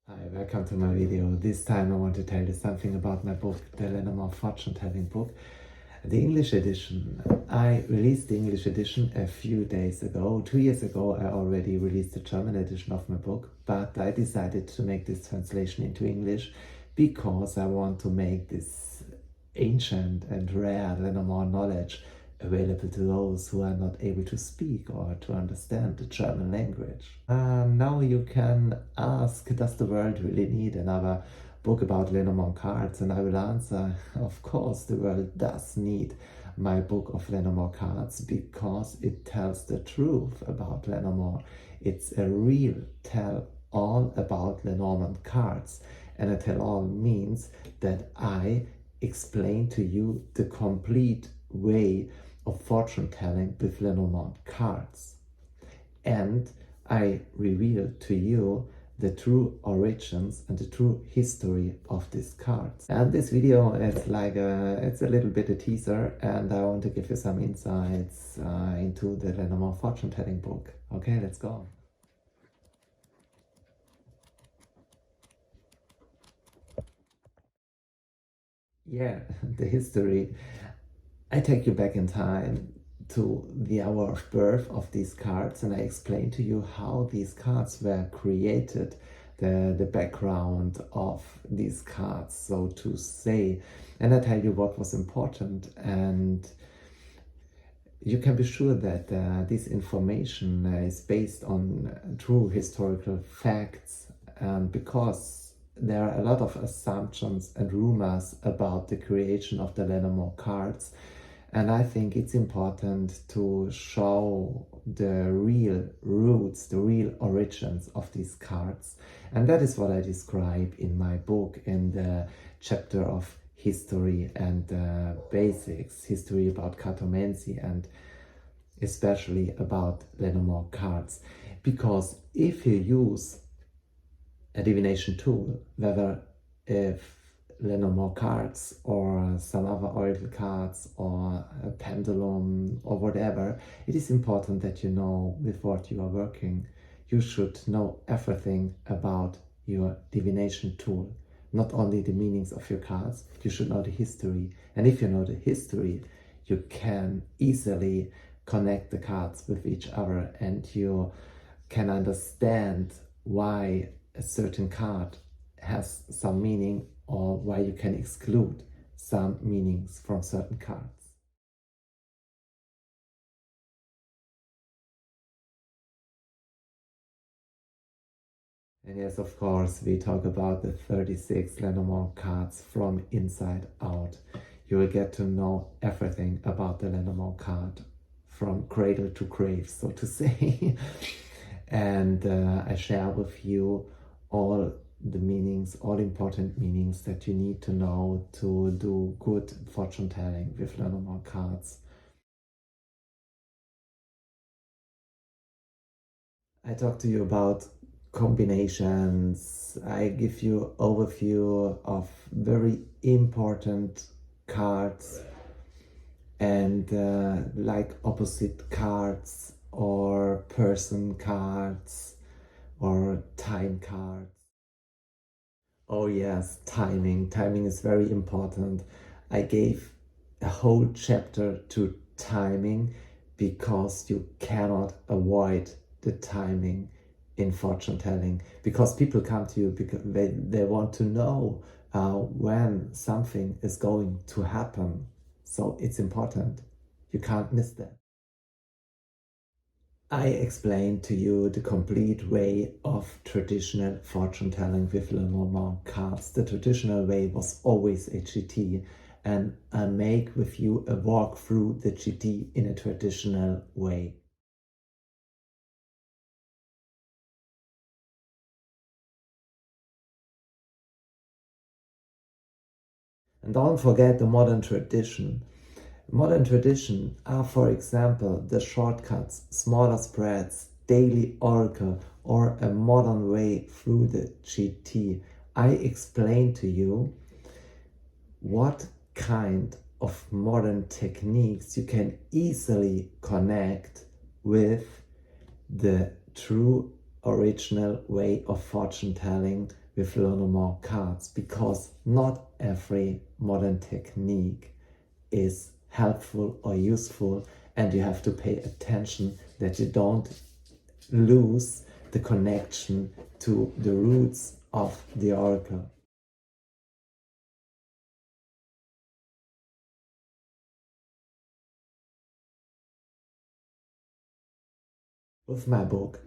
Hi, welcome to my video. This time I want to tell you something about my book, the Lenormand Fortune Telling Book, the English edition. I released the English edition a few days ago. 2 years ago I already released the German edition of my book, but I decided to make this translation into English because I want to make this ancient and rare Lenormand knowledge available to those who are not able to speak or to understand the German language. Now you can ask, does the world really need another book about Lenormand cards? And I will answer, of course, the world does need my book of Lenormand cards because it tells the truth about Lenormand. It's a real tell all about Lenormand cards. And a tell all means that I explain to you the complete way of fortune telling with Lenormand cards. And I reveal to you the true origins and the true history of these cards. And this video is like it's a little bit a teaser, and I want to give you some insights into the Lenormand Fortune Telling Book. Okay, let's go. Yeah, the history. I take you back in time to the hour of birth of these cards, and I explain to you how these cards were created, the background of these cards, so to say. And I tell you what was important, and you can be sure that this information is based on true historical facts, because there are a lot of assumptions and rumors about the creation of the Lenormand cards. And I think it's important to show the real roots, the real origins of these cards. And that is what I describe in my book in the chapter of history and basics, history about cartomancy and especially about Lenormand cards. Because if you use a divination tool, whether if Lenormand cards or some other oracle cards or a pendulum or whatever, it is important that you know with what you are working. You should know everything about your divination tool, not only the meanings of your cards, you should know the history. And if you know the history, you can easily connect the cards with each other, and you can understand why a certain card has some meaning or why you can exclude some meanings from certain cards. And yes, of course, we talk about the 36 Lenormand cards from inside out. You will get to know everything about the Lenormand card from cradle to grave, so to say. And I share with you all the meanings, all important meanings that you need to know to do good fortune telling with Lenormand cards. I talk to you about combinations. I give you overview of very important cards and like opposite cards or person cards or time cards. Oh yes, timing. Timing is very important. I gave a whole chapter to timing because you cannot avoid the timing in fortune telling, because people come to you because they want to know when something is going to happen. So it's important. You can't miss that. I explained to you the complete way of traditional fortune telling with Lenormand cards. The traditional way was always a GT, and I make with you a walk through the GT in a traditional way. And don't forget the modern tradition. Modern tradition are, for example, the shortcuts, smaller spreads, daily oracle, or a modern way through the GT. I explain to you what kind of modern techniques you can easily connect with the true original way of fortune telling with Lenormand cards, because not every modern technique is helpful or useful, and you have to pay attention that you don't lose the connection to the roots of the oracle. With my book,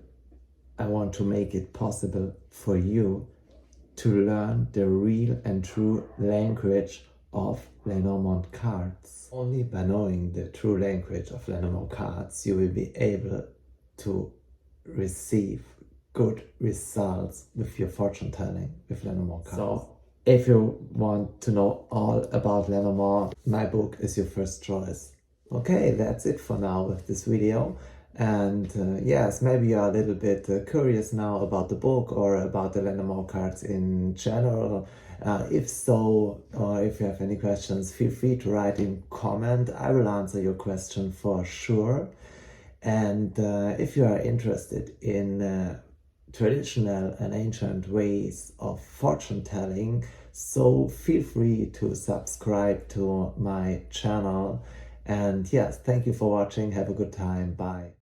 I want to make it possible for you to learn the real and true language of Lenormand cards. Only by knowing the true language of Lenormand cards, you will be able to receive good results with your fortune telling with Lenormand cards. So, if you want to know all about Lenormand, my book is your first choice. Okay, that's it for now with this video. And yes, maybe you are a little bit curious now about the book or about the Lenormand cards in general. If so, or if you have any questions, feel free to write in comment. I will answer your question for sure. And if you are interested in traditional and ancient ways of fortune telling, so feel free to subscribe to my channel. And yes, thank you for watching. Have a good time. Bye.